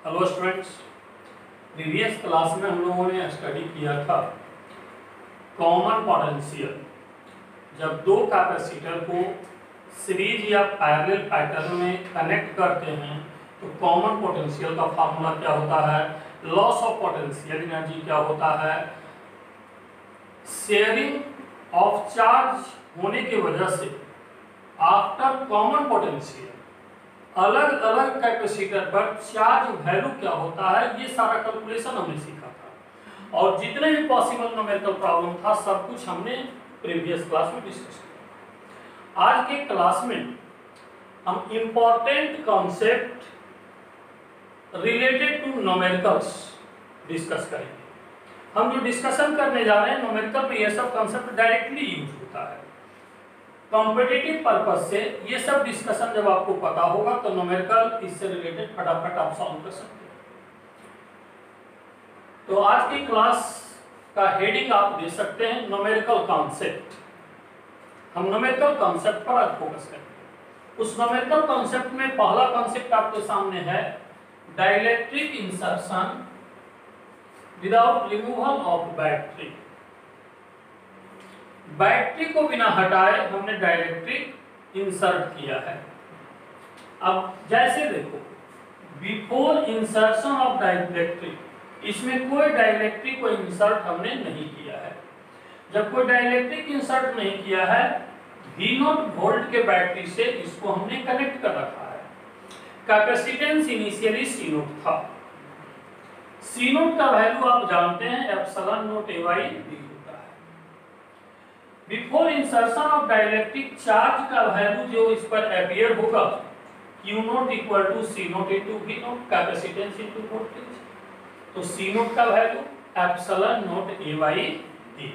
Hello students, previous class में हम लोगों ने स्टडी किया था कॉमन पोटेंशियल। जब दो कैपेसिटर को सीरीज या पैरेलल पैटर्न में कनेक्ट करते हैं तो कॉमन पोटेंशियल का फार्मूला क्या होता है, लॉस ऑफ पोटेंशियल एनर्जी क्या होता है, शेयरिंग ऑफ चार्ज होने की वजह से आफ्टर कॉमन पोटेंशियल अलग अलग कैपेसिटर पर चार्ज वैल्यू क्या होता है, ये सारा कैलकुलेशन हमने सीखा था। और जितने भी पॉसिबल न्यूमेरिकल प्रॉब्लम था सब कुछ हमने प्रीवियस क्लास में डिस्कस किया। आज के क्लास में हम important concept related to numericals discuss करेंगे। हम जो डिस्कशन करने जा रहे हैं न्यूमेरिकल में ये सब कॉन्सेप्ट डायरेक्टली यूज होता है। कॉम्पिटिटिव पर्पस से ये सब डिस्कशन जब आपको पता होगा तो न्यूमेरिकल इससे रिलेटेड फटाफट आप सॉल्व कर सकते हैं। तो आज की क्लास का हेडिंग आप दे सकते हैं न्यूमेरिकल कॉन्सेप्ट। हम न्यूमेरिकल कॉन्सेप्ट पर आज फोकस करेंगे। उस न्यूमेरिकल कॉन्सेप्ट में पहला कॉन्सेप्ट आपके सामने है dielectric insertion without removal of battery. Battery को बिना हटाए हमने डाइलेक्ट्रिक इंसर्ट किया है। अब जैसे देखो, बिफोर इंसर्शन ऑफ डाइलेक्ट्रिक, इसमें कोई डाइलेक्ट्रिक को इंसर्ट हमने नहीं किया है। जब कोई डाइलेक्ट्रिक इंसर्ट नहीं किया है, V0 वोल्ट के बैटरी से इसको हमने कनेक्ट कर रखा है। कैपेसिटेंस इनिशियली C0 था। C0 का वैल्यू आप जानते हैं एप्सिलॉन नॉट AY होता है। Before insertion of dielectric charge का वैल्यू जो इस पर अपीयर होगा Q0 equal to C0 into V0, capacitance into voltage. तो C0 का value epsilon not AY D.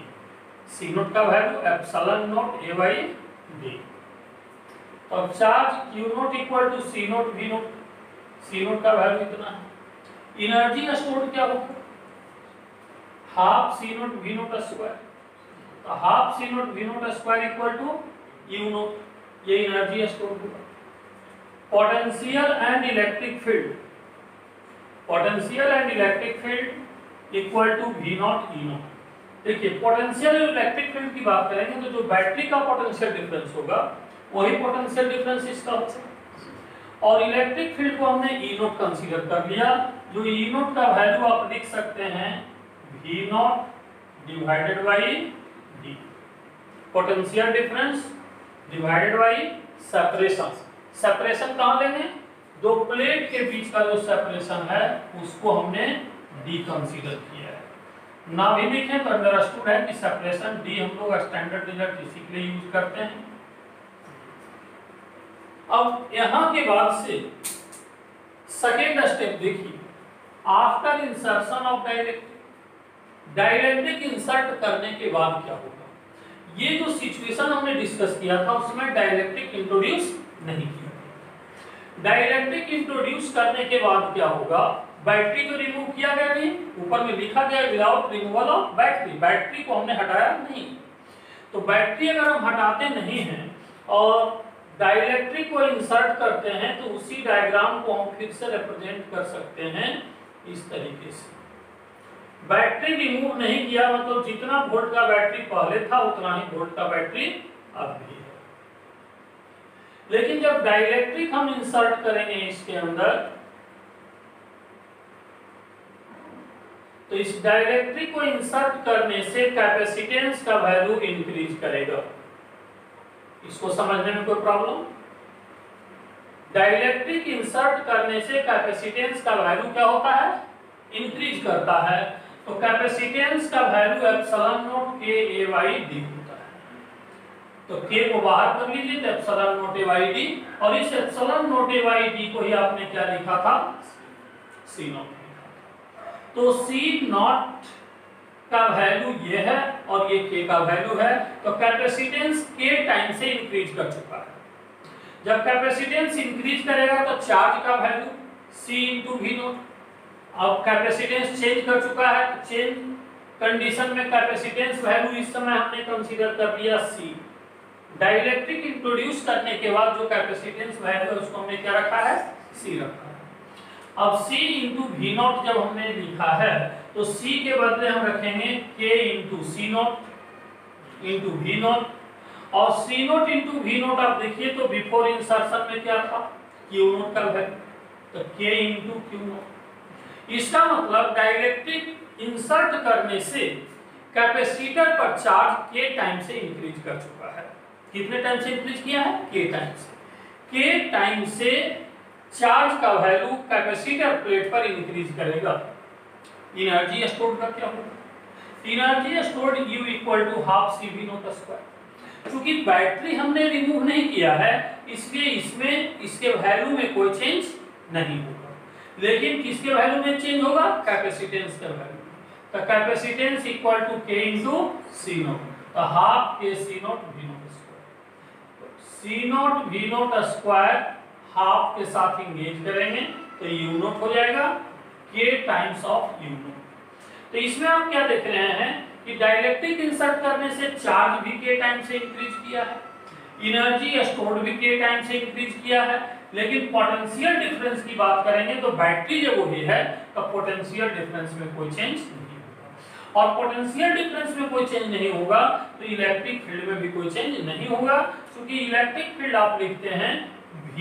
C0 का value epsilon not AY D. तो charge Q0 equal to C0 V0, C0 का वैल्यू इतना है। एनर्जी स्टोर्ड क्या होगा, half C0 V0 square. तो half C0 V0 square equal to U0, ये energy store होगा। Potential and electric field, potential and electric field equal to V0 E0। देखिए, potential और इलेक्ट्रिक फील्ड की बात करेंगे तो जो बैटरी का पोटेंशियल डिफरेंस होगा वही पोटेंशियल डिफरेंस इसका होगा। और इलेक्ट्रिक फील्ड को हमने E0 कंसीडर कर लिया। जो E0 का वैल्यू आप लिख सकते हैं V0 divided by D, potential difference divided by separation. Separation कहां लेंगे, दो प्लेट के बीच का जो सेपरेशन है उसको हमने D कंसीडर किया है। ना भी लिखें तो अंडरस्टूड है कि सेपरेशन D हम लोग स्टैंडर्ड रिजल्ट इसी के लिए यूज करते हैं। अब यहां के बाद से सेकेंड स्टेप देखिए, after insertion of dielectric, dielectric insert करने के बाद क्या होगा। ये जो सिचुएशन हमने डिस्कस किया था उसमें डाइलेक्ट्रिक इंट्रोड्यूस नहीं किया। डाइलेक्ट्रिक इंट्रोड्यूस करने के बाद क्या होगा, बैटरी तो रिमूव किया गया नहीं, ऊपर में लिखा गया without removal of battery, battery को हमने हटाया नहीं। तो बैटरी अगर हम हटाते नहीं हैं और डाइलेक्ट्रिक को इंसर्ट करते हैं तो उसी डायग्राम को हम फिर से रिप्रेजेंट कर सकते हैं इस तरीके से। बैटरी रिमूव नहीं किया मतलब जितना वोल्ट का बैटरी पहले था उतना ही वोल्ट का बैटरी अब भी है। लेकिन जब डाइलेक्ट्रिक हम इंसर्ट करेंगे इसके अंदर तो इस डाइलेक्ट्रिक को इंसर्ट करने से कैपेसिटेंस का वैल्यू इंक्रीज करेगा। इसको समझने में कोई प्रॉब्लम, डाइलेक्ट्रिक इंसर्ट करने से कैपेसिटेंस का वैल्यू क्या होता है, इंक्रीज करता है। तो कैपेसिटेंस का value epsilon naught K AY D होता है। तो K को बाहर कर लीजिए तो एप्सिलॉन नॉट AY D, और इस एप्सिलॉन नॉट AY D को ही आपने क्या लिखा था, C0। तो C0 का वैल्यू ये है और ये K का वैल्यू है। तो कैपेसिटेंस K टाइम से इंक्रीज कर चुका है। जब कैपेसिटेंस इंक्रीज करेगा तो चार्ज का वैल्यू C इंटू V0। अब कैपेसिटेंस चेंज कर चुका है, चेंज कंडीशन में कैपेसिटेंस वैल्यू इस समय हमने कंसीडर कर लिया C। डाइलेक्ट्रिक इंट्रोड्यूस करने के बाद जो कैपेसिटेंस वैल्यू है उसको हमने क्या रखा है, C रखा है। अब C इंटू वी नॉट जब हमने लिखा है तो C के बदले हम रखेंगे K into C naught into V naught, और C naught into V naught आप देखिए तो बिफोर इंसर्शन में क्या था, क्यू नॉट का वैल्यू, तो K इंटू क्यू नॉट। इसका मतलब डाइलेक्ट्रिक इंसर्ट करने से कैपेसिटर पर चार्ज K टाइम से इंक्रीज कर चुका है। कितने टाइम से इंक्रीज किया है? K टाइम से। K टाइम से चार्ज का वैल्यू कैपेसिटर प्लेट पर इंक्रीज करेगा। एनर्जी स्टोर्ड का क्या होगा? Energy stored U equal to half CV naught square. क्योंकि बैटरी हमने रिमूव नहीं किया है इसलिए इसमें इसके वैल्यू में कोई चेंज नहीं होगा, लेकिन किसके वैल्यू में चेंज होगा? कैपेसिटेंस का वैल्यू। तो capacitance equal to K into C not, तो half K C not V not square. C not V not square half के साथ इंगेज करेंगे तो U नॉट हो जाएगा K times of U not. तो इसमें आप क्या देख रहे हैं कि डाइलेक्ट्रिक इंसर्ट करने से चार्ज भी K टाइम से इंक्रीज किया है, एनर्जी स्टोर्ड भी K टाइम से इंक्रीज किया है, लेकिन पोटेंशियल डिफरेंस की बात करेंगे तो बैटरी जब वही है तो पोटेंशियल डिफरेंस में कोई चेंज नहीं होगा, और पोटेंशियल डिफरेंस में कोई चेंज नहीं होगा तो इलेक्ट्रिक फील्ड में भी कोई चेंज नहीं होगा, क्योंकि इलेक्ट्रिक फील्ड आप लिखते हैं V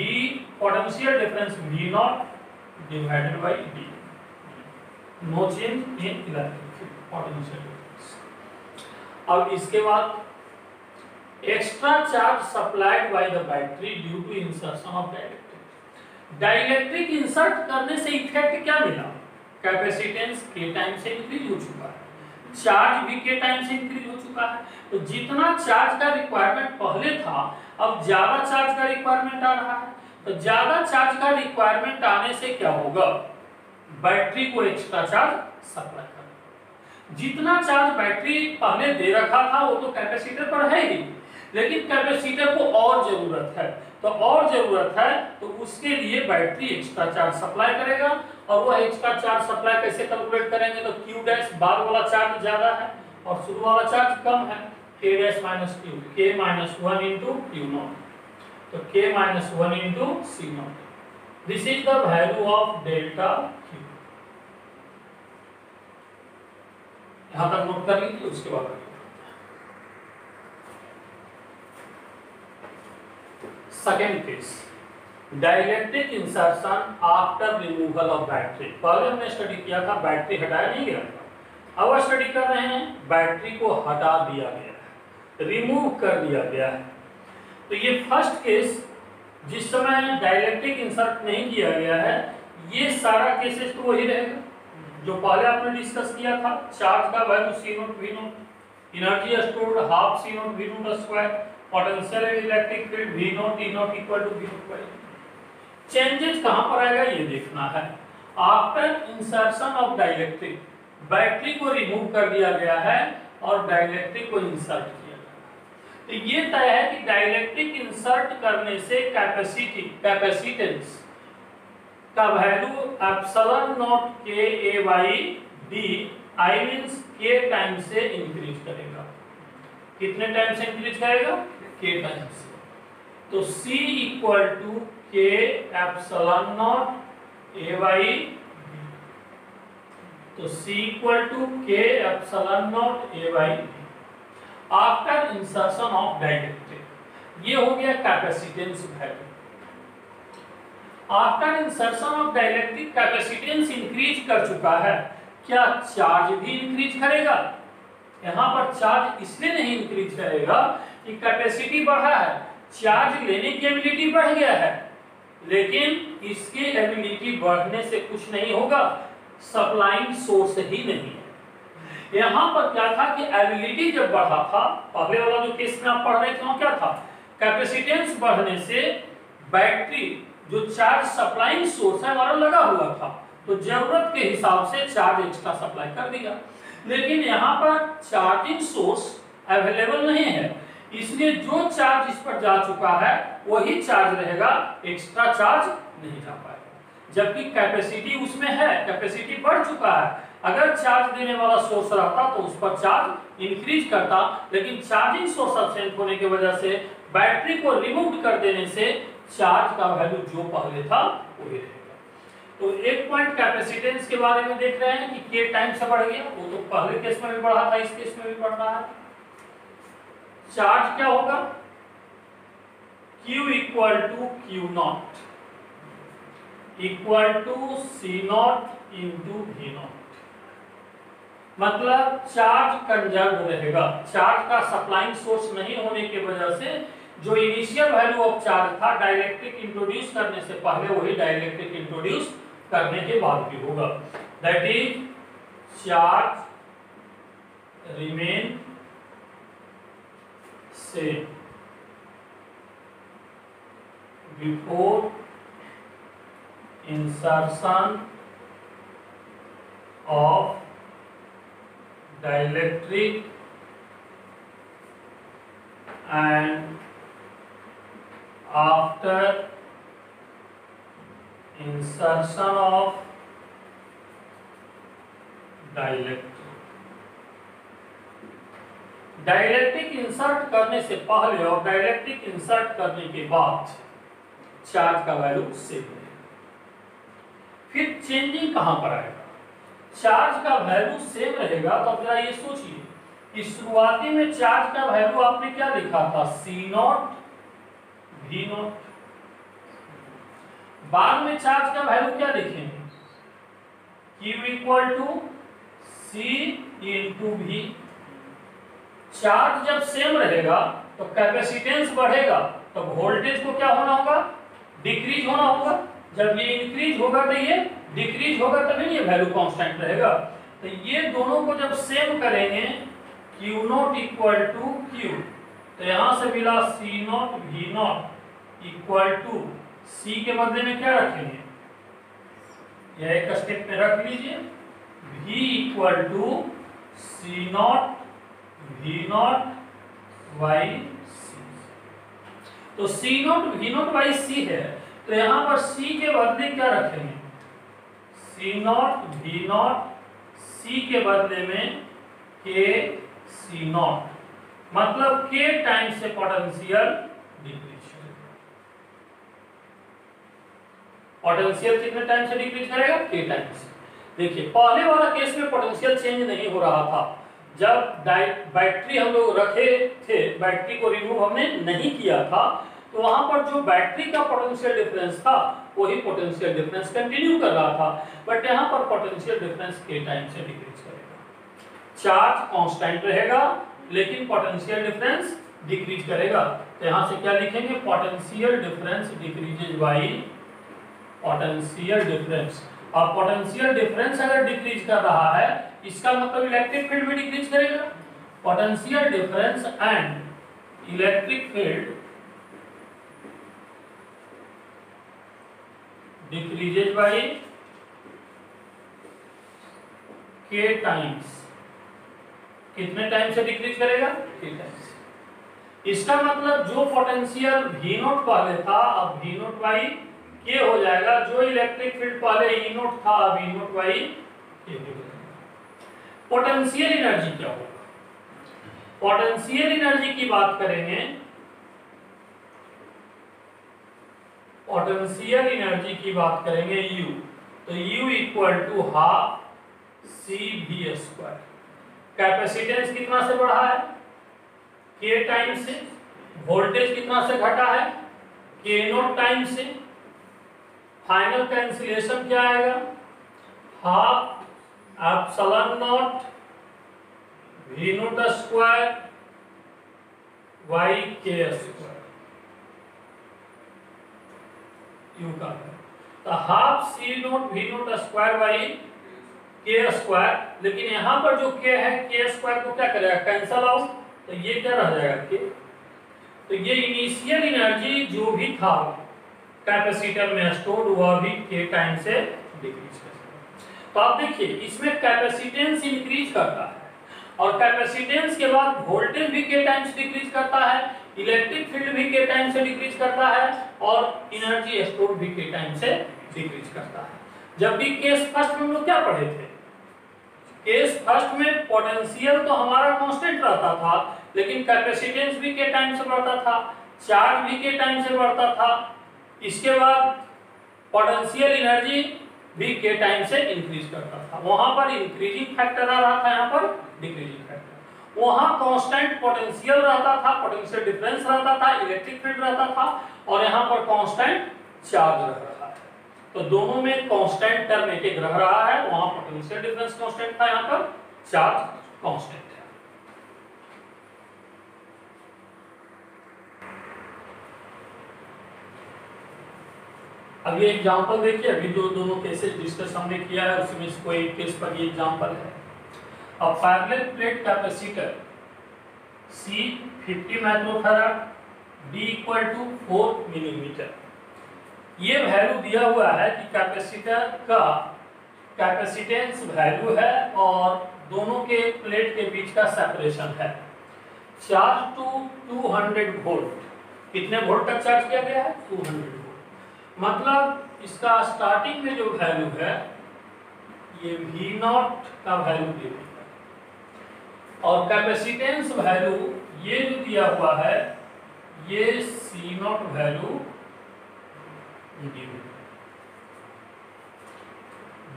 potential difference V naught divided by D, no change in electric field potential difference. अब इसके बाद extra charge supplied by the battery due to insertion of dielectric. Dielectric insert करने से इफेक्ट क्या मिला? कैपेसिटेंस K टाइम से increase हो चुका है, चार्ज भी K टाइम से इंक्रीज हो चुका है, तो जितना चार्ज का रिक्वायरमेंट पहले था अब ज्यादा चार्ज का रिक्वायरमेंट आ रहा है, तो ज्यादा चार्ज का रिक्वायरमेंट आने से क्या होगा? बैटरी को एक्स्ट्रा चार्ज सप्लाई करना। जितना चार्ज बैटरी पहले दे रखा था वो तो कैपेसिटर पर है ही, लेकिन कैपेसिटर को और जरूरत है, तो और जरूरत है तो उसके लिए बैटरी एक्स्ट्रा चार्ज सप्लाई करेगा, और वो एक्स्ट्रा चार्ज सप्लाई कैसे कैलकुलेट करेंगे? तो Q डैश बाद वाला चार्ज ज्यादा है और शुरू वाला चार्ज कम है, K dash minus Q, K minus 1 into Q naught, तो K minus 1 into C naught. This is the value of delta Q। यहां तक नोट कर लीजिए, उसके बाद second case, dielectric insertion after removal of battery. पहले हमने स्टडी किया था बैटरी हटाया नहीं गया था, अब स्टडी कर रहे हैं बैटरी को हटा दिया गया है, रिमूव कर दिया गया है। तो ये फर्स्ट केस जिस समय डाइलेक्ट्रिक इंसर्ट नहीं किया गया है, ये सारा केसेस तो वही रहेगा जो पहले आपने डिस्कस किया था। चार्ज का value C not V naught, energy stored half C not V not square, potential electric field V naught E naught equal to V naught by. Changes कहां पर आएगा ये देखना है। After insertion of dielectric, battery को remove कर दिया गया है और डाइलेक्ट्रिक को इंसर्ट किया गया, तो ये तय है कि डाइलेक्ट्रिक इंसर्ट करने से कैपेसिटेंस का value epsilon naught K A by D, I means K time से इंक्रीज करेगा। कितने टाइम से इंक्रीज करेगा? K टाइम से। तो C equal to K epsilon naught A by D, तो C equal to K epsilon naught A by D after insertion of dielectric. ये हो गया capacitance value. After insertion of dielectric capacitance increase कर चुका है, क्या चार्ज भी increase करेगा? यहाँ पर चार्ज इसलिए नहीं इंक्रीज करेगा कि कैपेसिटी बढ़ा है, चार्ज लेने की एबिलिटी बढ़ गया है, लेकिन इसकी एबिलिटी बढ़ने से कुछ नहीं होगा, सप्लाइंग सोर्स ही नहीं है। यहाँ पर क्या था कि एबिलिटी जब बढ़ा था, पहले वाला जो केस में आप पढ़ रहे थे वो क्या था? कैपेसिटेंस बढ़ने से बैटरी जो चार्ज सप्लाइंग सोर्स है हमारा लगा हुआ था, तो जरूरत के हिसाब से चार्ज एक्स्ट्रा सप्लाई कर दिया, लेकिन यहाँ पर चार्जिंग सोर्स अवेलेबल नहीं है, इसलिए जो चार्ज इस पर जा चुका है वही चार्ज रहेगा, एक्स्ट्रा चार्ज नहीं जा पाएगा। जबकि कैपेसिटी उसमें है, कैपेसिटी बढ़ चुका है, अगर चार्ज देने वाला सोर्स रहता तो उस पर चार्ज इंक्रीज करता, लेकिन चार्जिंग सोर्स एब्सेंट होने की वजह से बैटरी को रिमूव कर देने से चार्ज का वैल्यू जो पहले था वही रहेगा। तो एक पॉइंट कैपेसिटेंस के बारे में देख रहे हैं कि के टाइम से बढ़ गया, वो तो पहले केस में भी बढ़ा था, इस केस में भी बढ़ रहा है। चार्ज क्या होगा, Q equal to Q naught equal to C naught into V naught. मतलब चार्ज कंजर्व रहेगा, चार्ज का सप्लाइंग सोर्स नहीं होने की वजह से जो इनिशियल वैल्यू ऑफ चार्ज था डाइलेक्ट्रिक इंट्रोड्यूस करने से पहले वही डाइलेक्ट्रिक इंट्रोड्यूस करने के बाद भी होगा। That is charge remain same before insertion of dielectric and after insertion of dielectric insert करने से पहले और डाइलेक्ट्रिक इंसर्ट करने के बाद चार्ज का वैल्यू सेम रहेगा। फिर चेंजिंग कहां पर आएगा, चार्ज का वैल्यू सेम रहेगा तो अब जरा ये सोचिए कि शुरुआती में चार्ज का वैल्यू आपने क्या लिखा था, C नॉट V नॉट, बाद में चार्ज का वैल्यू क्या लिखेंगे, Q equal to C into V। Charge जब सेम रहेगा तो कैपेसिटेंस बढ़ेगा तो वोल्टेज को क्या होना होगा, डिक्रीज होना होगा। जब ये इंक्रीज होगा तो ये डिक्रीज होगा, तभी ये वैल्यू कांस्टेंट रहेगा। तो ये दोनों को जब सेम करेंगे Q naught equal to Q, तो यहां से मिला C not V naught equal to C के बदले में क्या रखेंगे, यह एक स्टेप में रख लीजिए, V equal to C not V naught by C। तो C not V naught by C है, तो यहां पर C के बदले क्या रखेंगे, C not V not, C के बदले में K C नॉट, मतलब K टाइम से पोटेंशियल डिक्रीज करेगा। पोटेंशियल कितने टाइम से डिक्रीज करेगा, K टाइम से। देखिए पहले वाला केस में पोटेंशियल चेंज नहीं हो रहा था, जब बैटरी हम लोग रखे थे, बैटरी को रिमूव हमने नहीं किया था, तो वहां पर जो बैटरी का पोटेंशियल डिफरेंस था वही पोटेंशियल डिफरेंस कंटिन्यू कर रहा था, बट यहाँ पर पोटेंशियल डिफरेंस K टाइम से डिक्रीज करेगा। चार्ज कांस्टेंट रहेगा लेकिन पोटेंशियल डिफरेंस डिक्रीज करेगा। तो यहां से क्या लिखेंगे, potential difference decreases bye potential difference. अब पोटेंशियल डिफरेंस अगर डिक्रीज कर रहा है इसका मतलब इलेक्ट्रिक फील्ड भी डिक्रीज करेगा। Potential difference and electric field decreases bye K times. कितने टाइम से डिक्रीज करेगा, K टाइम्स। इसका मतलब जो पोटेंशियल V नॉट पहले था अब V नॉट बाई K हो जाएगा, जो इलेक्ट्रिक फील्ड पहले E नॉट था अब E नॉट बाई K हो जाएगा। पोटेंशियल एनर्जी क्या होगा, पोटेंशियल एनर्जी की बात करेंगे, पोटेंशियल एनर्जी की बात करेंगे U, तो U equal to half CV square. Capacitance कितना से बढ़ा है, K टाइम से। वोल्टेज कितना से घटा है, K नॉट टाइम से। फाइनल कैंसिलेशन क्या आएगा, half epsilon not V not square by K square. U का तो half C not V not square by K square, लेकिन यहाँ पर जो K है K स्क्वायर को क्या करेगा, कैंसल आउट, तो ये क्या रह जाएगा K। तो ये इनिशियल एनर्जी जो भी था कैपेसिटर में स्टोर्ड हुआ भी K टाइम से डिक्रीज करेगा। तो आप देखिए इसमें कैपेसिटेंस इंक्रीज करता है और कैपेसिटेंस के बाद वोल्टेज भी K टाइम से डिक्रीज करता है, इलेक्ट्रिक फील्ड भी K टाइम से डिक्रीज करता है और एनर्जी स्टोर भी K टाइम से डिक्रीज करता है। जब भी केस फर्स्ट में हम लोग क्या पढ़े थे, केस फर्स्ट में पोटेंशियल तो हमारा कांस्टेंट रहता था लेकिन कैपेसिटेंस भी K टाइम से बढ़ता था, चार्ज भी K टाइम से बढ़ता था। इसके बाद पोटेंशियल एनर्जी भी के टाइम से इंक्रीज करता था। वहां पर इंक्रीजिंग फैक्टर आ रहा था, यहाँ पर डिक्रीजिंग फैक्टर। वहां कांस्टेंट पोटेंशियल रहता था, पोटेंशियल डिफरेंस रहता था, इलेक्ट्रिक फील्ड रहता था, और यहाँ पर कांस्टेंट चार्ज रह रहा है। तो दोनों में कांस्टेंट टर्म एक रह रहा है। वहां पोटेंशियल डिफरेंस कांस्टेंट था, यहाँ पर चार्ज कांस्टेंट है। अब ये एग्जांपल देखिए, अभी जो दोनों केसेस डिस्कस हमने किया है उसमें से कोई केस पर ये एग्जांपल है। अब parallel plate capacitor C 50 microfarad, D equal to 4 millimetre. ये वैल्यू दिया हुआ है कि कैपेसिटर का कैपेसिटेंस वैल्यू है और दोनों के प्लेट के बीच का सेपरेशन है। चार्ज टू 200 वोल्ट, कितने वोल्ट तक चार्ज किया गया है? 200 वोल्ट। मतलब इसका स्टार्टिंग में जो वैल्यू है ये V0 का वैल्यू दे दिया, और कैपेसिटेंस वैल्यू ये जो दिया हुआ है ये C0 वैल्यू दी हुई।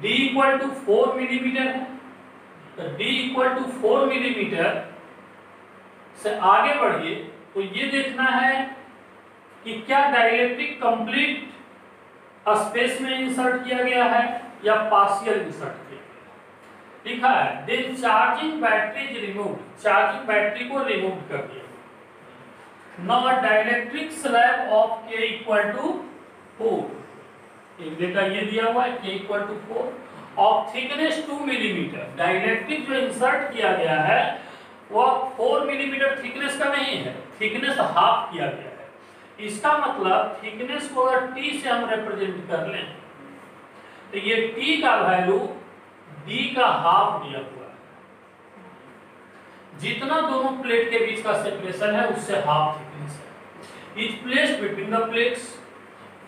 D इक्वल टू 4 मिलीमीटर है, तो D इक्वल टू 4 मिलीमीटर से आगे बढ़िए तो ये देखना है कि क्या डाइलेक्ट्रिक कंप्लीट स्पेस में इंसर्ट किया गया है या पार्शियल इंसर्ट किया गया। लिखा है then charging battery is removed, charging battery को रिमूव कर दिया। Now dielectric slab of K equal to 4, एक डेटा ये दिया हुआ है K equal to 4 of thickness 2 millimetre. Dielectric जो इंसर्ट किया गया है वह 4 मिलीमीटर थिकनेस का नहीं है, थिकनेस हाफ किया गया है। इसका मतलब थिकनेस को अगर T से हम रिप्रेजेंट कर लें तो ये T का वैल्यू D का हाफ दिया हुआ है। जितना दोनों प्लेट के बीच का सेपरेशन है उससे हाफ थिकनेस है। Is placed between the plates,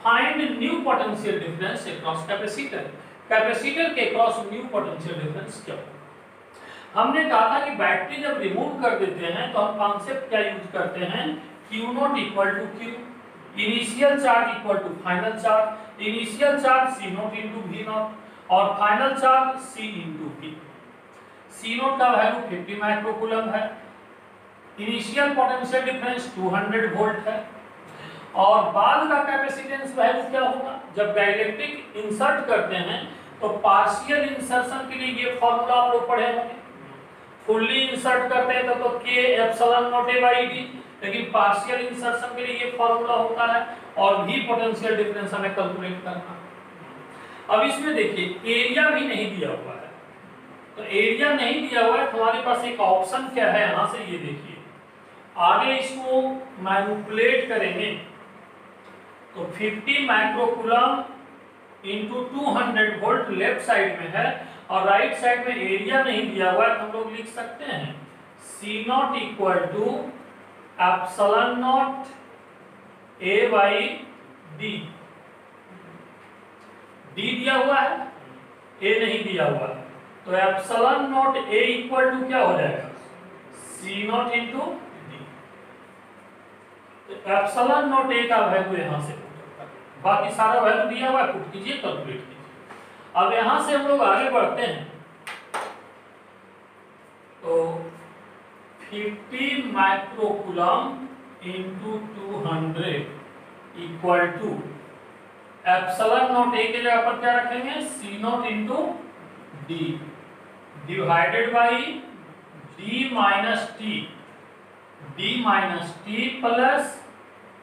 find new potential difference across capacitor. Capacitor के अक्रॉस न्यू पोटेंशियल डिफरेंस क्या होगा? हमने कहा था कि बैटरी जब रिमूव कर देते हैं तो हम कॉन्सेप्ट क्या यूज करते हैं? Q0 equal to Q, initial charge equal to final charge. Initial charge C0 into V0 और final charge C into V। C0 का वैल्यू 50 माइक्रोकूलम है, इनिशियल पोटेंशियल डिफरेंस 200 वोल्ट है, और बाद का कैपेसिटेंस वैल्यू क्या होगा? जब डाइलेक्ट्रिक इंसर्ट करते हैं तो पार्शियल इंसर्शन के लिए ये फॉर्मूला आप लोग पढ़े होंगे। फुल्ली इंसर्ट करते हैं तो K epsilon naught A by D, लेकिन पार्शियल इंसर्शन के लिए ये फॉर्मूला होता है, और भी पोटेंशियल डिफरेंस हमें कैलकुलेट करना। अब इसमें देखिए एरिया भी नहीं दिया हुआ है, तो एरिया नहीं दिया हुआ है तो हमारे पास एक ऑप्शन क्या है? यहां से ये देखिए, आगे इसको मैनिपुलेट करेंगे तो 50 microcoulomb into 200 volt left side में है, और राइट साइड में एरिया नहीं दिया हुआ है, तो हम लोग लिख सकते हैं C0 equal to epsilon naught A by D। D दिया हुआ है, A नहीं दिया हुआ है, तो epsilon naught A equal to क्या हो जाएगा? C0 into D। तो एप्सिलॉन नॉट A का वैल्यू यहां से, बाकी सारा वैल्यू दिया हुआ है, पुट कीजिए, कैलकुलेट कीजिए। अब यहां से हम लोग आगे बढ़ते हैं तो 50 microcoulomb into 200 equal to epsilon naught A के जगह पर क्या रखेंगे? C0 into D divided by D minus T, D minus T plus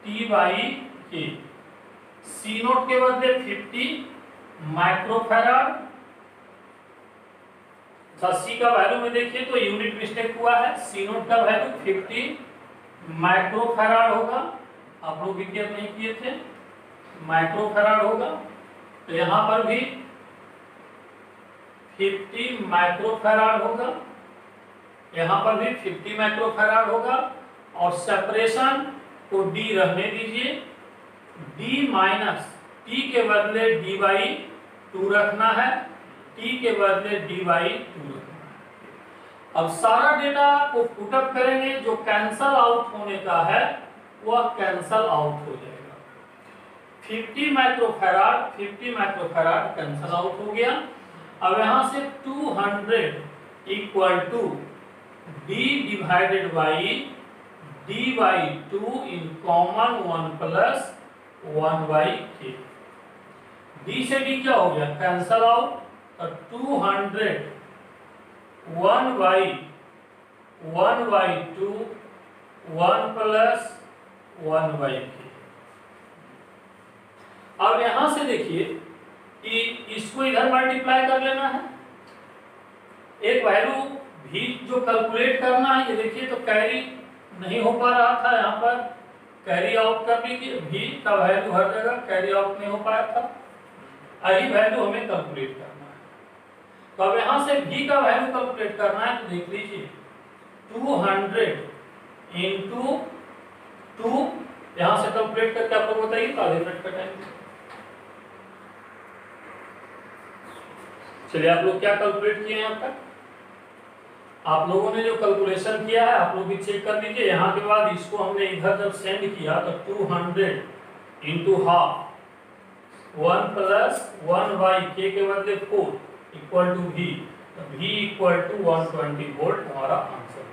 T by K। C0 के बदले 50 माइक्रोफैराड, C का वैल्यू में देखिए तो यूनिट मिस्टेक हुआ है, C0 का वैल्यू 50 माइक्रोफैराड होगा, आप लोग विज्ञान नहीं किए थे, माइक्रोफैराड होगा, तो यहां पर भी 50 माइक्रोफैराड होगा, यहां पर भी 50 माइक्रोफैराड होगा, और सेपरेशन को D रहने दीजिए, D माइनस T के बदले D बाई 2 रखना है, T के बदले D बाई 2 रखना है। अब सारा डेटा को पुटअप करेंगे, जो कैंसल आउट होने का है वह कैंसल आउट हो जाएगा। 50 माइक्रोफैराड कैंसल आउट हो गया। अब यहां से 200 equal to d divided by d/2 in common 1 plus 1/k। d से d क्या हो गया, कैंसल आउट, तो 200 1/2 1 प्लस 1/k। अब यहां से देखिए कि इसको इधर मल्टीप्लाई कर लेना है, एक वैल्यू भी जो कैलकुलेट करना है। ये देखिए तो कैरी नहीं हो पा रहा था, यहाँ पर कैरी आउट कर लीजिए, भी का वैल्यू हर जगह कैरी आउट नहीं हो पाया था, यही वैल्यू हमें कैलकुलेट करना है। तो अब यहाँ से भी का वैल्यू कैलकुलेट करना है, तो देख लीजिए 200 इंटू 2, यहाँ से कैलकुलेट करके आप लोग बताइए, आधे मिनट का टाइम। चलिए आप लोग क्या कैलकुलेट किए यहाँ तक, आप लोगों ने जो कैलकुलेशन किया है आप लोग भी चेक कर लीजिए। यहाँ के बाद इसको हमने इधर जब सेंड किया तो 200 इंटू हाफ 1 प्लस 1/k के बदले 4 इक्वल टू v, तो v इक्वल टू 120 वोल्ट हमारा आंसर है।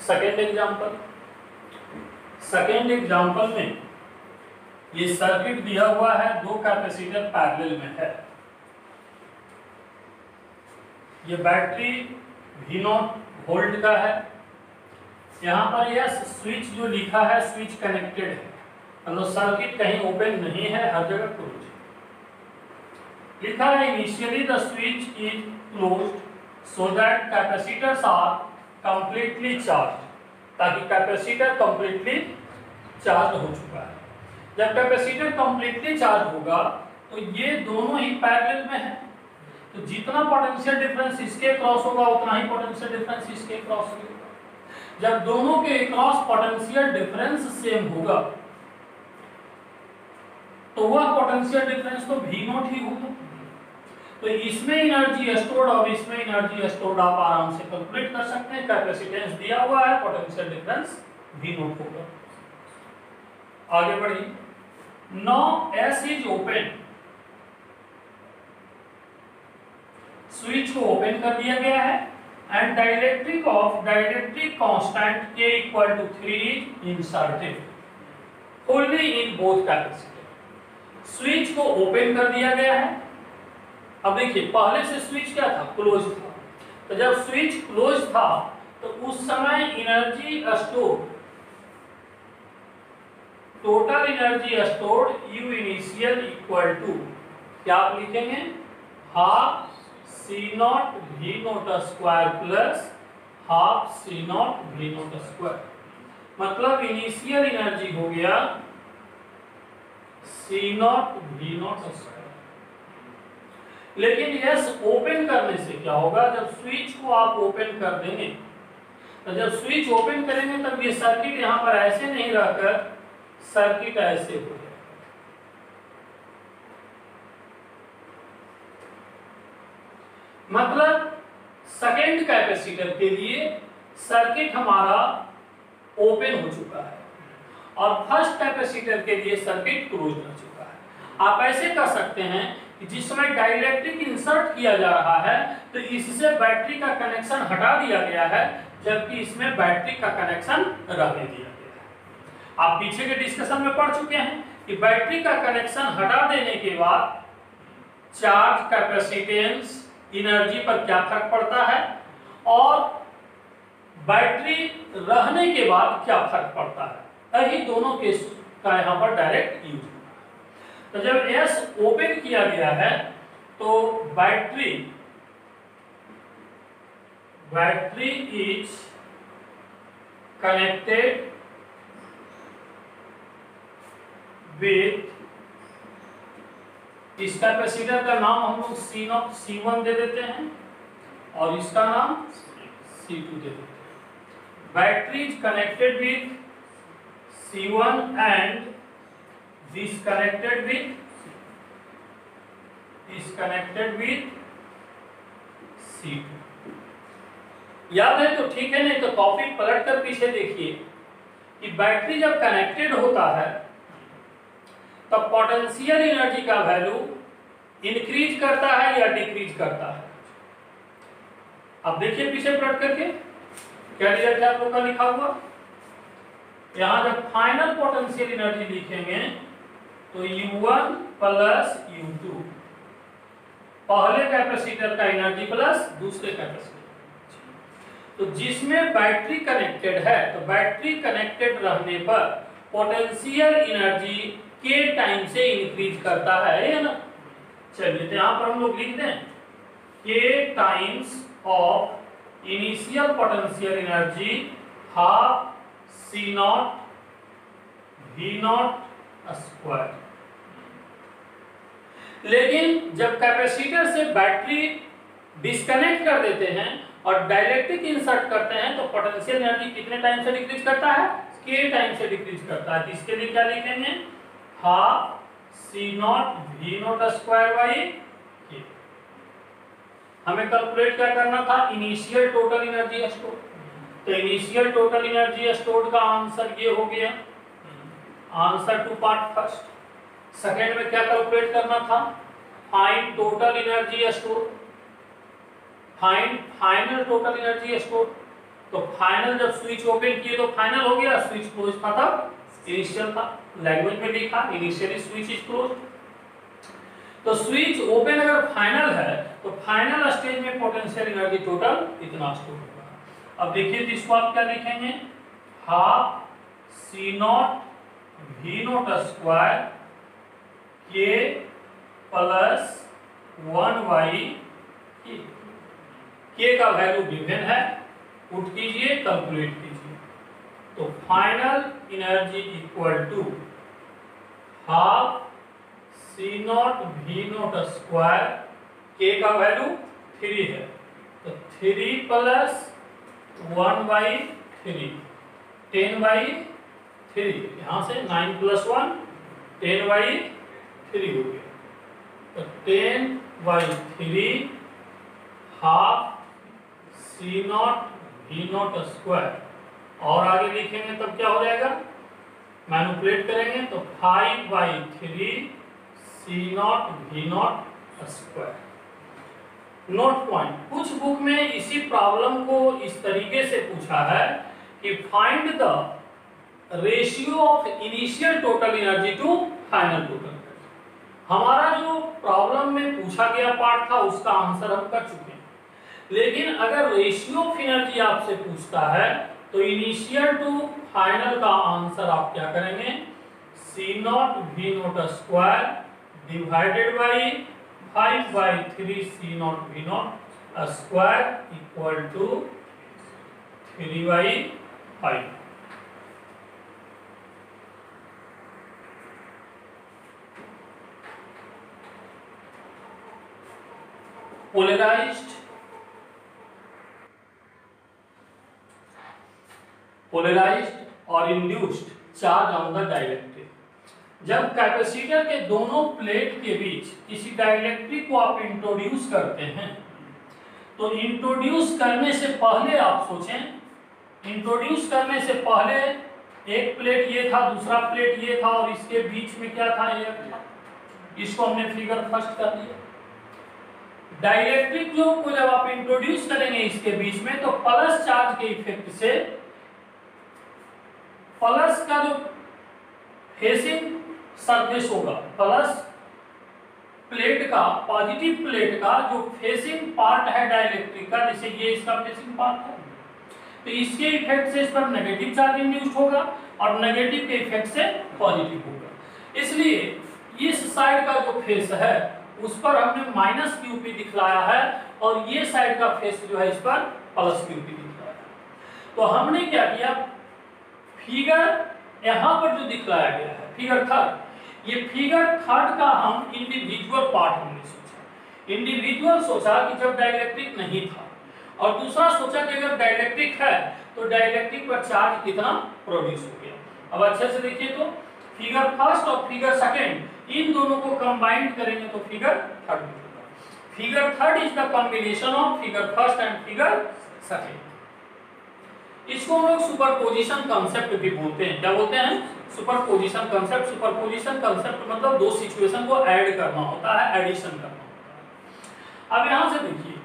सेकेंड एग्जांपल में ये सर्किट दिया हुआ है, दो कैपेसिटर पैरेलल में है। ये बैटरी V0 वोल्ट का है। यहाँ पर यह स्विच जो लिखा है स्विच कनेक्टेड है, मतलब सर्किट कहीं ओपन नहीं है, हर जगह क्लोज है। लिखा है initially the switch is closed so that capacitors are completely charge, ताकि कैपेसिटर कंप्लीटली चार्ज हो चुका है। जब कैपेसिटर कंप्लीटली चार्ज होगा तो ये दोनों ही पैरेलल में है, तो जितना पोटेंशियल डिफरेंस इसके क्रॉस होगा उतना ही पोटेंशियल डिफरेंस इसके क्रॉस होगा। जब दोनों के क्रॉस पोटेंशियल डिफरेंस सेम होगा तो वह पोटेंशियल डिफरेंस तो V0 ही होगा। तो इसमें एनर्जी स्टोर्ड और इसमें एनर्जी स्टोर्ड आप आराम से कैलकुलेट कर सकते हैं। कैपेसिटेंस दिया हुआ है, पोटेंशियल डिफरेंस V0 होगा। आगे बढ़िए। Now S is open, switch को ओपन कर दिया गया है and dielectric constant K equal to 3 is inserted fully in both capacitor. Switch को ओपन कर दिया गया है। अब देखिए पहले से स्विच क्या था, क्लोज था, तो जब स्विच क्लोज था तो उस समय energy store, total energy stored U initial equal to क्या आप लिखेंगे, half C0 V0 square plus half C0 V0 square. मतलब इनिशियल एनर्जी हो गया C0 V0 स्क्वायर। लेकिन यस ओपन करने से क्या होगा, जब स्विच को आप ओपन कर देंगे, तो जब स्विच ओपन करेंगे तब ये सर्किट यहाँ पर ऐसे नहीं रहकर सर्किट ऐसे हो जाएगा। मतलब सेकेंड कैपेसिटर के लिए सर्किट हमारा ओपन हो चुका है और फर्स्ट कैपेसिटर के लिए सर्किट क्लोज हो चुका है। आप ऐसे कर सकते हैं कि जिस समय डाइलेक्ट्रिक इंसर्ट किया जा रहा है तो इससे बैटरी का कनेक्शन हटा दिया गया है, जबकि इसमें बैटरी का कनेक्शन रहने दिया गया है। आप पीछे के डिस्कशन में पढ़ चुके हैं कि बैटरी का कनेक्शन हटा देने के बाद चार्ज, कैपेसिटेंस, एनर्जी पर क्या फर्क पड़ता है और बैटरी रहने के बाद क्या फर्क पड़ता है, यही दोनों केस का यहाँ पर डायरेक्ट यूज। तो जब S ओपन किया गया है तो बैटरी इज कनेक्टेड विथ, इस कैपेसिटर का नाम हम लोग C1 दे देते हैं और इसका नाम C2 दे देते हैं। Battery is connected with C1 and disconnected with C2। याद है तो ठीक है, नहीं तो कॉपी पलट कर पीछे देखिए कि बैटरी जब कनेक्टेड होता है तब पोटेंशियल एनर्जी का वैल्यू इंक्रीज करता है या डिक्रीज करता है। अब देखिए पीछे पलट करके क्या रिजल्ट है आप लोग का लिखा हुआ। यहां जब फाइनल पोटेंशियल एनर्जी लिखेंगे तो U1 प्लस U2, पहले कैपेसिटर का एनर्जी प्लस दूसरे कैपेसिटर। तो जिसमें बैटरी कनेक्टेड है तो बैटरी कनेक्टेड रहने पर पोटेंशियल एनर्जी के टाइम से इंक्रीज करता है ना। चलिए तो यहां पर हम लोग लिख दें के times of initial potential energy half C not V not square. लेकिन जब कैपेसिटर से बैटरी डिस्कनेक्ट कर देते हैं और डाइलेक्ट्रिक इंसर्ट करते हैं तो पोटेंशियल एनर्जी कितने टाइम से डिक्रीज करता है, के टाइम से डिक्रीज करता है। इसके लिए क्या लिखेंगे, half C not V not square by K. हमें कैलकुलेट क्या करना था, इनिशियल टोटल एनर्जी स्टोर। तो इनिशियल टोटल एनर्जी स्टोर्ड का आंसर ये हो गया, answer to part first. Second में क्या कैलकुलेट करना था, find total energy store, find final total energy store. तो फाइनल जब स्विच ओपन किए तो फाइनल हो गया, स्विच क्लोज था तब इनिशियल था। लैंग्वेज में लिखा इनिशियली स्विच इज क्लोज। तो स्विच ओपन अगर फाइनल है तो फाइनल स्टेज में पोटेंशियल एनर्जी टोटल इतना स्टोर होगा। अब देखिए तो इसको आप क्या लिखेंगे, half C not V not square K plus 1 by K का वैल्यू गिवन है, पुट कीजिए कैलकुलेट कीजिए। तो final energy equal to half C not V not square, K का वैल्यू 3 है तो 3 प्लस 1 बाई 3, 10 बाई 3, यहां से 9 प्लस 1 10 बाई 3 हो गया। तो 10 by 3 half C not V not square, और आगे लिखेंगे तब क्या हो जाएगा, मैनिपुलेट करेंगे तो 5 by 3 C not V not square. Note point, कुछ बुक में इसी प्रॉब्लम को इस तरीके से पूछा है कि find the ratio of initial total energy to final total energy. हमारा जो प्रॉब्लम में पूछा गया पार्ट था उसका आंसर हम कर चुके हैं, लेकिन अगर रेशियो ऑफ एनर्जी आपसे पूछता है तो इनिशियल टू फाइनल का आंसर आप क्या करेंगे, C not V not square divided by 5 by 3 C not V not square equal to 3 by 5। Polarised और induced charge on the dielectric. जब कैपेसिटर के दोनों प्लेट के बीच किसी डाइलेक्ट्रिक को आप इंट्रोड्यूस करते हैं तो इंट्रोड्यूस करने से पहले आप सोचें, इंट्रोड्यूस करने से पहले एक प्लेट ये था, दूसरा प्लेट ये था और इसके बीच में क्या था, एयर था। इसको हमने फिगर फर्स्ट कर दिया। डाइलेक्ट्रिक जो को जब आप इंट्रोड्यूस करेंगे इसके बीच में तो प्लस चार्ज के इफेक्ट से प्लस का जो फेसिंग सरफेस होगा, प्लस प्लेट का, पॉजिटिव प्लेट का जो फेसिंग पार्ट है डाइलेक्ट्रिक का, जैसे ये इसका फेसिंग पार्ट है, तो इसके इफेक्ट से इस पर नेगेटिव चार्ज इंड्यूस्ड होगा और नेगेटिव के इफेक्ट से पॉजिटिव होगा। इसलिए इस साइड का जो फेस है उस पर हमने माइनस क्यूपी दिखलाया है और ये साइड का फेस जो है इस पर प्लस क्यूपी दिखलाया है। तो हमने क्या किया, फिगर यहां पर जो दिखलाया गया है फिगर थर्ड, ये फिगर थर्ड का हम इंडिविजुअल पार्ट हमने सोचा। इंडिविजुअल सोचा कि जब डाइलेक्ट्रिक नहीं था, और दूसरा सोचा कि अगर डाइलेक्ट्रिक है तो डाइलेक्ट्रिक पर चार्ज कितना प्रोड्यूस हो गया। अब अच्छे से देखिए तो फिगर फर्स्ट और फिगर सेकंड इन दोनों को कंबाइंड करेंगे तो फिगर थर्ड मिलेगा। Figure third is the combination of figure first and figure second. इसको हम लोग सुपरपोजिशन कंसेप्ट भी बोलते हैं। क्या बोलते हैं? Superposition concept. सुपरपोजिशन कंसेप्ट मतलब दो सिचुएशन को ऐड करना होता है, एडिशन करना होता है। अब यहां से देखिए,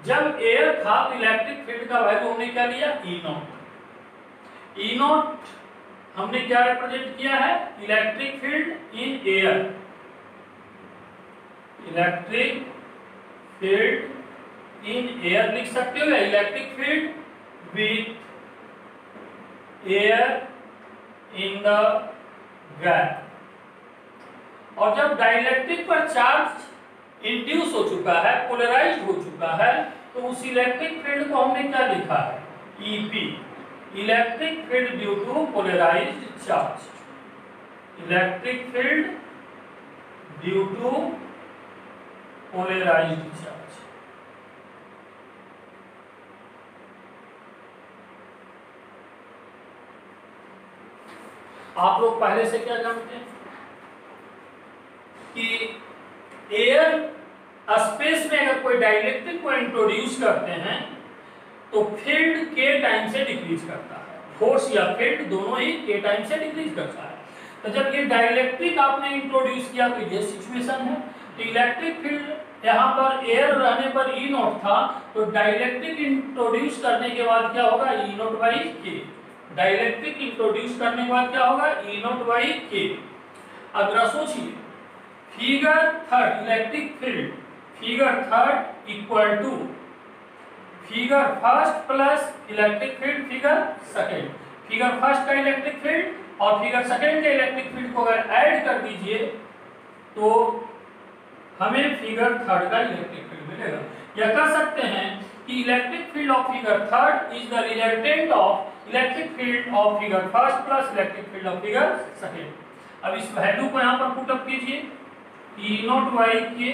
जब एयर था तो इलेक्ट्रिक फील्ड का वैल्यू हमने क्या लिया? ई नॉट। ई नॉट हमने क्या रिप्रेजेंट किया है? Electric field in air. Electric field in air लिख सकते हो, या electric field with air in the gap. और जब डाइलेक्ट्रिक पर चार्ज इंड्यूस हो चुका है, पोलराइज्ड हो चुका है, तो उस इलेक्ट्रिक फील्ड को हमने क्या लिखा है? EP, electric field due to polarised charge. Electric field due to polarised charge. आप लोग पहले से क्या जानते हैं कि एयर स्पेस में अगर कोई डाइलेक्ट्रिक को इंट्रोड्यूस करते हैं तो फील्ड के टाइम से डिक्रीज करता है। फोर्स या फील्ड दोनों ही के टाइम से डिक्रीज करता है। तो जब ये डाइलेक्ट्रिक आपने इंट्रोड्यूस किया तो ये सिचुएशन है। तो इलेक्ट्रिक फील्ड यहाँ पर एयर रहने पर ई नॉट था, तो डाइलेक्ट्रिक इंट्रोड्यूस करने के बाद क्या होगा? ई नॉट बाई के। डाइलेक्ट्रिक इंट्रोड्यूस करने के बाद क्या होगा? ई नॉट बाई के। अब जरा सोचिए, figure third electric field, figure third equal to figure first plus electric field figure second. Figure first का इलेक्ट्रिक फील्ड और फिगर सेकेंड के इलेक्ट्रिक फील्ड को अगर ऐड कर दीजिए तो हमें फिगर थर्ड का इलेक्ट्रिक फील्ड मिलेगा। या कह सकते हैं कि electric field of figure third is the resultant of electric field of figure first plus electric field of figure second. अब इस वैल्यू को यहाँ पर पुट अप कीजिए, E naught by K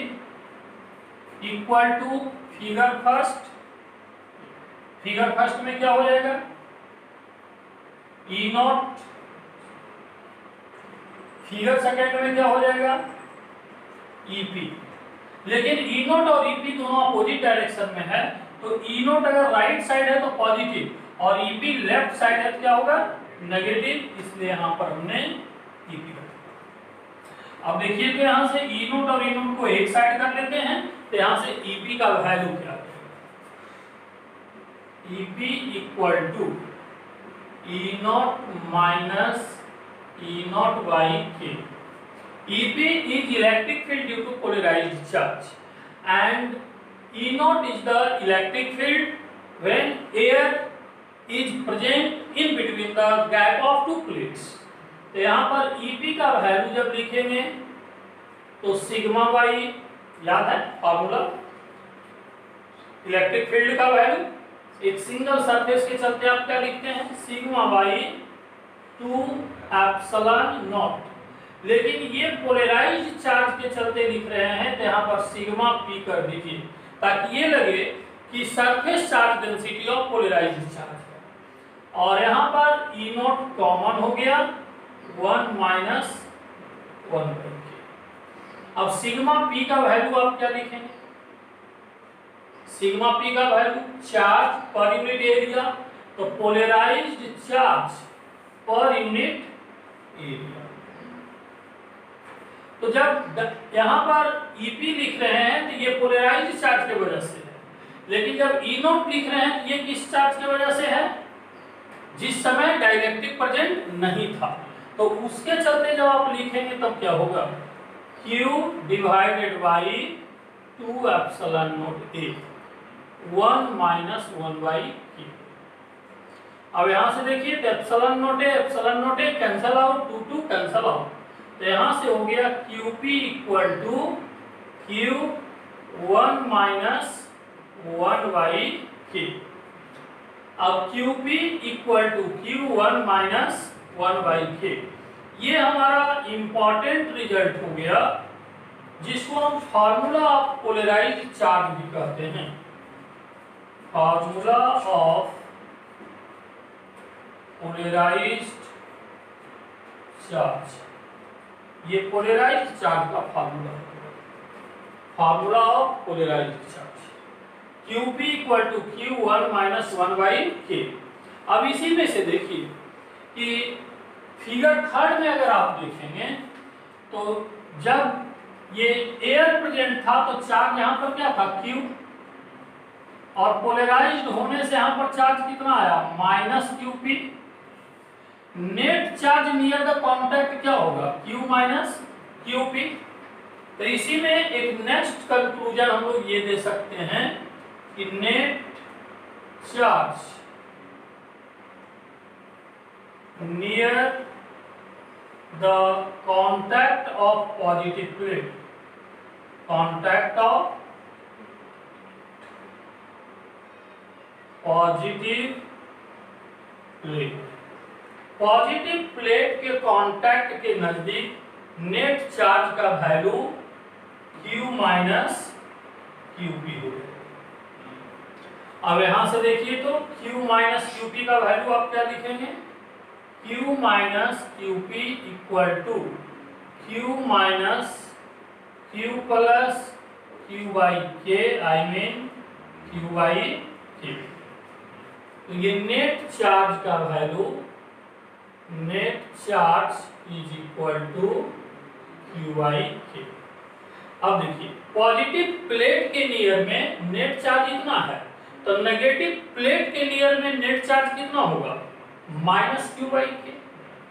equal to figure first. Figure first में क्या हो जाएगा? ई नॉट। फिगर सेकेंड में क्या हो जाएगा? ईपी। लेकिन ई नॉट और ईपी दोनों अपोजिट डायरेक्शन में है, तो ई नॉट अगर राइट साइड है तो पॉजिटिव और ईपी लेफ्ट साइड है तो क्या होगा? नेगेटिव। इसलिए यहां पर हमने ईपी रखा। अब देखिए, तो यहां से ई नॉट और ई नॉट को एक साइड कर लेते हैं, तो यहां से ईपी का वैल्यू क्या है? EP equal to E naught minus E naught by K. EP is electric field due to polarized charge and E naught is the electric field when air is present in between the gap of two plates। तो यहाँ पर EP का value जब लिखेंगे तो sigma by, याद है formula, electric field का वैल्यू एक सिंगल सरफेस के चलते आप क्या लिखते हैं? Sigma by 2 epsilon not. लेकिन ये पोलराइज्ड चार्ज के चलते लिख रहे हैं, तो यहाँ पर सिग्मा पी कर दीजिए ताकि ये लगे कि surface charge density of polarised charge है। और यहाँ पर ई नॉट कॉमन हो गया, 1 माइनस 1 करके। अब सिग्मा पी का वैल्यू आप क्या लिखेंगे? सिग्मा पी का value charge per unit area, तो polarised charge per unit area. तो जब यहां पर EP लिख रहे हैं तो ये पोलराइज्ड चार्ज की वजह से है, लेकिन जब E नॉट लिख रहे हैं तो ये किस चार्ज की वजह से है? जिस समय डाइलेक्ट्रिक प्रेजेंट नहीं था, तो उसके चलते जब आप लिखेंगे तब क्या होगा? Q divided by 2 epsilon naught A, 1 minus 1 by Q। अब यहां से देखिए, epsilon naught A cancel out, 2 cancel out, तो यहां से हो गया QP equal to Q1 minus 1 by K। अब QP equal to Q1 minus 1 by K। ये हमारा इंपॉर्टेंट रिजल्ट हो गया, जिसको हम फार्मूला ऑफ पोलराइज्ड चार्ज भी कहते हैं। फार्मूला ऑफ पोलराइज्ड चार्ज, ये पोलराइज्ड चार्ज का फार्मूला है। Formula of polarised charge QP equal to Q1 minus 1 by K। अब इसी में से देखिए कि फिगर थर्ड में अगर आप देखेंगे तो जब ये एयर प्रेजेंट था तो चार्ज यहाँ पर क्या था, Q, और पोलराइज्ड होने से यहाँ पर चार्ज कितना आया, -QP। Net charge near the contact क्या होगा, Q माइनस QP। तो इसी में एक नेक्स्ट कंक्लूजन हम लोग ये दे सकते हैं कि net charge near the contact of positive plate, contact of positive plate, positive plate के कांटेक्ट के नजदीक नेट चार्ज का वैल्यू Q माइनस QP हो गया। अब यहां से देखिए तो Q माइनस QP का वैल्यू आप क्या लिखेंगे, Q minus QP equal to Q minus Q plus Q by K, I mean Q by K। तो ये नेट चार्ज का value, net charge is equal to Q by K। अब देखिए positive plate के near में net charge इतना है, तो नेगेटिव प्लेट के नियर में नेट चार्ज कितना होगा, -Q बाई K।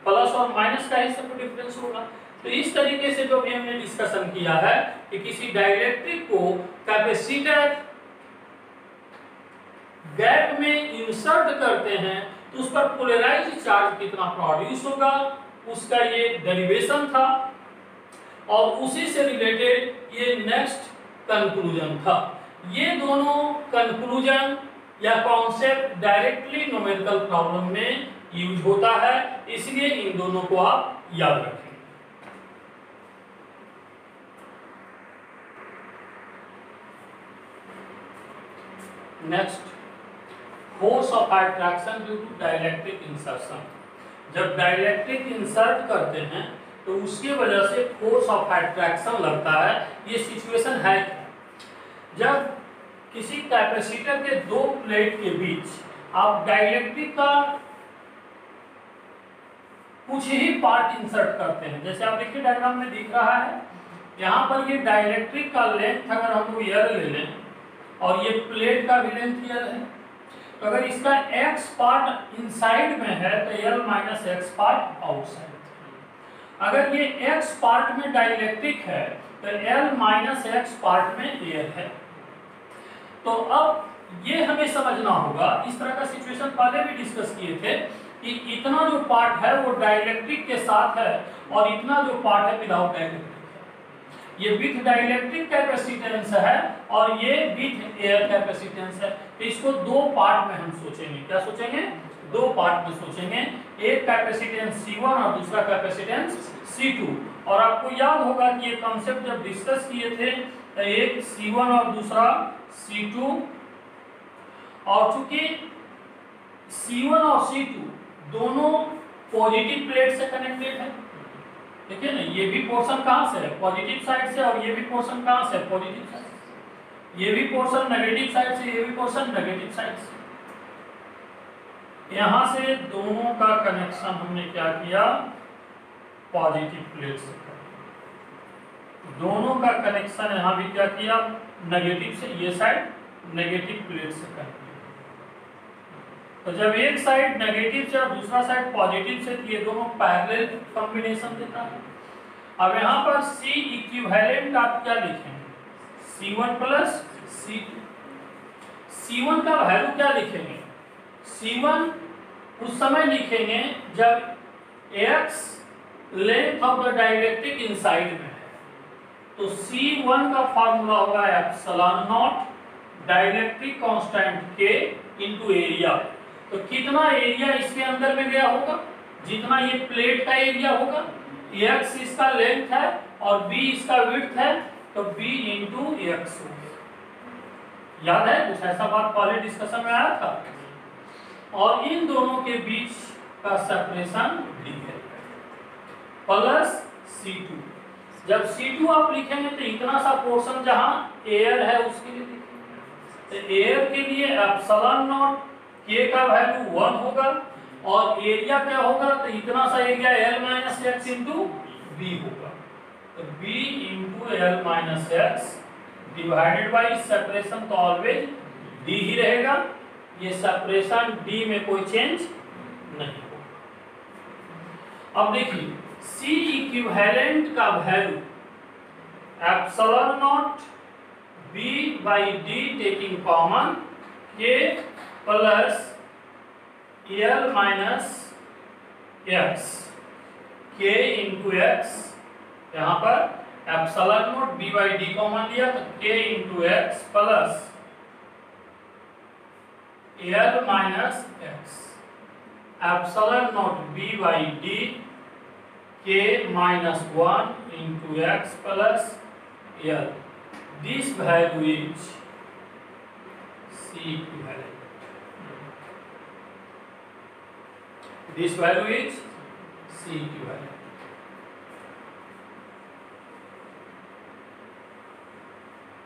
प्लस और माइनस का ही सब डिफरेंस होगा। तो इस तरीके से जो भी हमने डिस्कशन किया है कि किसी डाइलेक्ट्रिक को कैपेसिटर गैप में इंसर्ट करते हैं तो उस पर पोलराइज्ड चार्ज कितना प्रोड्यूस होगा, उसका ये डेरिवेशन था और उसी से रिलेटेड ये नेक्स्ट कंक्लूजन था। ये दोनों कंक्लूजन या कॉन्सेप्ट डायरेक्टली न्यूमेरिकल प्रॉब्लम में यूज होता है, इसलिए इन दोनों को आप याद रखें। Next, force of attraction due to dielectric insertion. जब डाइलेक्ट्रिक इंसर्ट करते हैं तो उसकी वजह से फोर्स ऑफ अट्रैक्शन लगता है। ये सिचुएशन है जब किसी कैपेसिटर के दो प्लेट के बीच आप डाइलेक्ट्रिक का कुछ ही पार्ट इंसर्ट करते हैं। जैसे आप देखिए डायग्राम में दिख रहा है, यहाँ पर ये डाइलेक्ट्रिक का लेंथ अगर हम लोग L ले लें और ये प्लेट का भी लेंथ L है, तो अगर इसका x पार्ट इनसाइड में है तो L minus x part outside. अगर ये x पार्ट में डाइलेक्ट्रिक है तो L माइनस x पार्ट में एयर है। तो अब ये हमें समझना होगा, इस तरह का सिचुएशन पहले भी डिस्कस किए थे कि इतना जो पार्ट है वो डाइलेक्ट्रिक के साथ है और इतना जो पार्ट है विदाउट डाइलेक्ट्रिक। ये विथ डाइलेक्ट्रिक कैपेसिटेंस है और ये विथ एयर कैपेसिटेंस है। तो इसको दो पार्ट में हम सोचेंगे। क्या सोचेंगे? दो पार्ट में सोचेंगे। एक कैपेसिटेंस C1 और दूसरा कैपेसिटेंस C2। और आपको याद होगा कि ये कॉन्सेप्ट जब डिस्कस किए थे, एक C1 और दूसरा C2, और चूंकि C1 और C2 दोनों पॉजिटिव प्लेट से कनेक्टेड है, ठीक है ना। ये भी पोर्शन कहां से है? पॉजिटिव साइड से, और ये भी पोर्शन कहां से? पॉजिटिव साइड से। ये भी पोर्शन नेगेटिव साइड से, ये भी पोर्शन नेगेटिव साइड से। यहां से दोनों का कनेक्शन हमने क्या किया? पॉजिटिव प्लेट से। दोनों का कनेक्शन यहां भी क्या किया? नेगेटिव से। ये साइड नेगेटिव प्लेट से कर दिया। तो जब एक साइड नेगेटिव से और दूसरा साइड पॉजिटिव से, ये दोनों पैरेलल कॉम्बिनेशन देता है। अब यहाँ पर C इक्विवेलेंट आप क्या लिखेंगे? C1 plus C2। C1 का वैल्यू क्या लिखेंगे? C1 उस समय लिखेंगे जब X length of the dielectric inside में है। तो C1 का फार्मूला होगा epsilon not dielectric constant K into area. तो कितना एरिया इसके अंदर में गया होगा? जितना ये प्लेट का एरिया होगा। X इसका लेंथ है और B इसका विड्थ है, तो B इंटू X हो गया। याद है कुछ ऐसा बात पहले डिस्कशन में आया था। और इन दोनों के बीच का सेपरेशन D है प्लस C2। जब C2 आप लिखेंगे तो इतना सा पोर्शन जहां एयर है उसके लिए लिखेंगे। तो एयर के लिए एप्सिलॉन नॉट k का वैल्यू 1 होगा और एरिया क्या होगा, तो इतना सा area l minus x into b होगा। तो b into l minus x divided by separation तो ऑलवेज d ही रहेगा, ये सेपरेशन d में कोई चेंज नहीं होगा। अब देखिए C इक्विवेलेंट का value epsilon naught b by d taking common k plus L minus x k into x, यहाँ पर epsilon naught b by d common लिया तो k into x plus L minus x epsilon naught b by d k minus 1 into x plus l. This value is C equivalent. This value is C equivalent.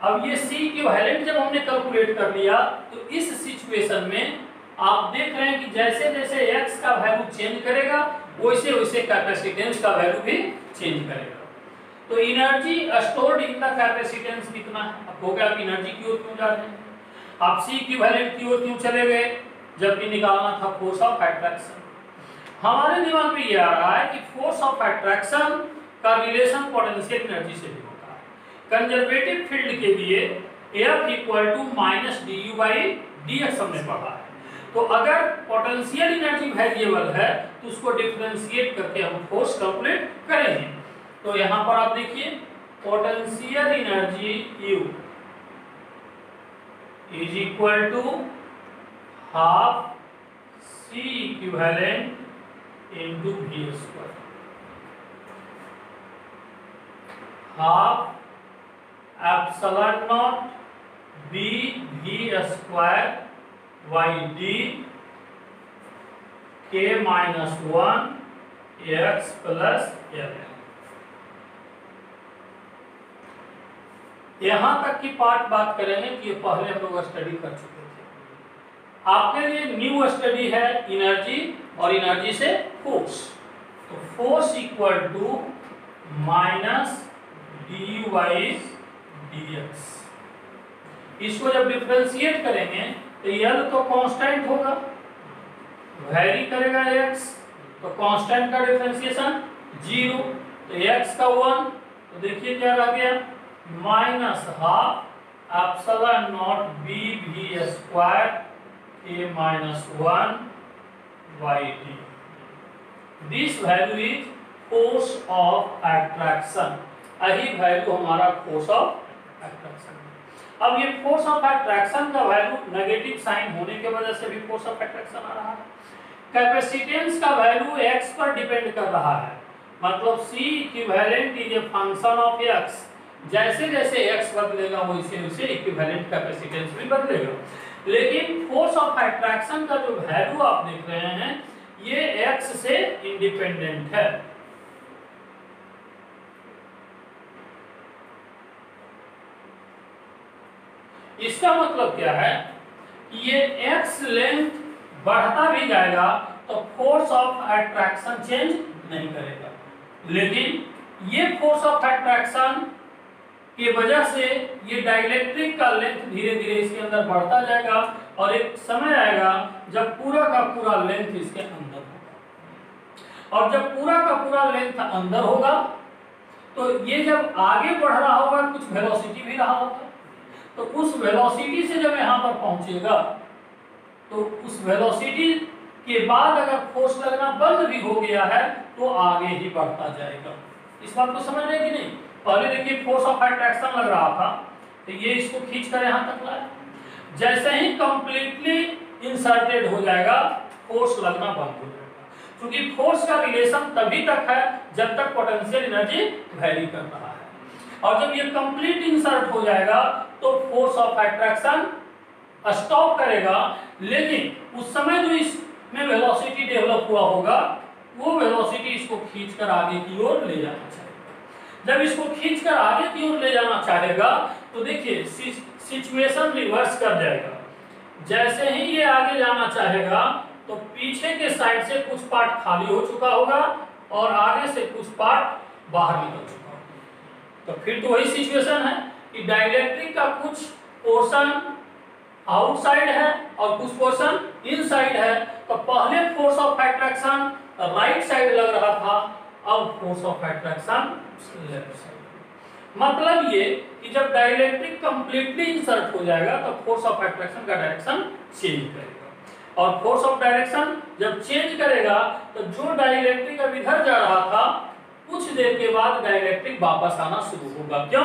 अब ये C equivalent जब हमने calculate कर लिया तो इस situation में आप देख रहे हैं कि जैसे जैसे x का वैल्यू चेंज करेगा वैसे वैसे कैपेसिटेंस का वैल्यू भी चेंज करेगा। तो energy stored in the capacitance कितना है, अब हो गया आप एनर्जी की ओर क्यों जा रहे हैं, आप C इक्विवेलेंट की ओर क्यों चले गए, जबकि निकालना था फोर्स ऑफ अट्रैक्शन। हमारे दिमाग में ये आ रहा है कि फोर्स ऑफ अट्रैक्शन का रिलेशन पोटेंशियल एनर्जी से भी होता है। कंजर्वेटिव फील्ड के लिए F equal to minus du by dx हमने पढ़ा है। तो अगर पोटेंशियल एनर्जी वेरिएबल है तो उसको डिफरेंशिएट करके हम फोर्स कैलकुलेट करेंगे। तो यहां पर आप देखिए potential energy U is equal to half C equivalent into v square, half epsilon naught b v square y d k minus 1 x plus l। यहां तक की पार्ट बात करेंगे कि ये पहले हम लोग स्टडी कर चुके थे। आपके लिए न्यू स्टडी है एनर्जी और एनर्जी से फोर्स। तो force equal to minus d y dx, इसको जब डिफरेंशिएट करेंगे तो L तो कांस्टेंट होगा, वेरी करेगा x, तो कांस्टेंट का डिफरेंशिएशन 0, तो x का 1, तो देखिए क्या रह गया minus half epsilon naught b v square k minus 1 y d। This value is force of attraction, यही वैल्यू हमारा फोर्स ऑफ अट्रैक्शन। अब ये फोर्स ऑफ अट्रैक्शन का वैल्यू नेगेटिव साइन होने की वजह से भी फोर्स ऑफ अट्रैक्शन आ रहा है। कैपेसिटेंस का वैल्यू x पर डिपेंड कर रहा है, मतलब C equivalent is a function of x, जैसे जैसे x बदलेगा वैसे वैसे इक्विवेलेंट कैपेसिटेंस भी बदलेगा। लेकिन फोर्स ऑफ अट्रैक्शन का जो वैल्यू आप देख रहे हैं ये x से इंडिपेंडेंट है। इसका मतलब क्या है कि ये x लेंथ बढ़ता भी जाएगा तो फोर्स ऑफ अट्रैक्शन चेंज नहीं करेगा, लेकिन ये फोर्स ऑफ अट्रैक्शन की वजह से ये डाइलेक्ट्रिक का लेंथ धीरे धीरे इसके अंदर बढ़ता जाएगा और एक समय आएगा जब पूरा का पूरा लेंथ इसके अंदर होगा। और जब पूरा का पूरा लेंथ अंदर होगा तो ये जब आगे बढ़ रहा होगा कुछ वेलोसिटी भी रहा होगा, तो उस वेलोसिटी से जब यहाँ पर पहुंचेगा तो उस वेलोसिटी के बाद अगर फोर्स लगना बंद भी हो गया है तो आगे ही बढ़ता जाएगा। इस बात को समझ रहे कि नहीं? पहले देखिए फोर्स ऑफ अट्रैक्शन लग रहा था तो ये इसको खींच कर यहाँ तक लाया, जैसे ही कंप्लीटली इंसर्टेड हो जाएगा फोर्स लगना बंद हो जाएगा, क्योंकि फोर्स का रिलेशन तभी तक है जब तक पोटेंशियल एनर्जी वैरी कर रहा है, और जब ये कंप्लीट इंसर्ट हो जाएगा तो फोर्स ऑफ अट्रैक्शन स्टॉप करेगा। लेकिन उस समय जो इसमें वेलोसिटी डेवलप हुआ होगा वो वेलोसिटी इसको खींचकर आगे की ओर ले जाना चाहेगा। जब इसको खींचकर आगे की ओर ले जाना चाहेगा तो देखिए सिचुएशन रिवर्स कर जाएगा। जैसे ही ये आगे जाना चाहेगा तो पीछे के साइड से कुछ पार्ट खाली हो चुका होगा और आगे से कुछ पार्ट बाहर निकल चुका होगा। तो फिर तो वही सिचुएशन है कि डाइलेक्ट्रिक का कुछ पोर्शन आउटसाइड है और कुछ पोर्शन इनसाइड है। तो पहले force of attraction right side लग रहा था, अब force of attraction left side. मतलब ये कि जब डाइलेक्ट्रिक कंप्लीटली इंसर्ट हो जाएगा तो फोर्स ऑफ अट्रैक्शन का डायरेक्शन चेंज करेगा, और फोर्स ऑफ डायरेक्शन जब चेंज करेगा तो जो डाइलेक्ट्रिक अब इधर जा रहा था कुछ देर के बाद डाइलेक्ट्रिक वापस आना शुरू होगा। क्यों?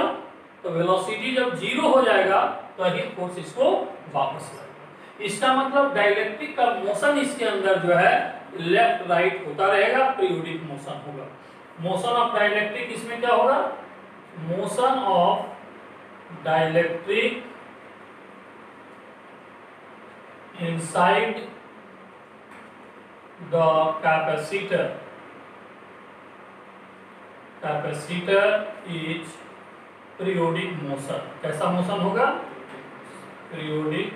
तो वेलोसिटी जब जीरो हो जाएगा तो ही फोर्स इसको वापस लाएगा। इसका मतलब डाइलेक्ट्रिक का मोशन इसके अंदर जो है लेफ्ट राइट होता रहेगा, पीरियोडिक मोशन होगा। मोशन ऑफ डाइलेक्ट्रिक इसमें क्या होगा? Motion of dielectric inside the capacitor is periodic motion. कैसा मोशन होगा? पीरियोडिक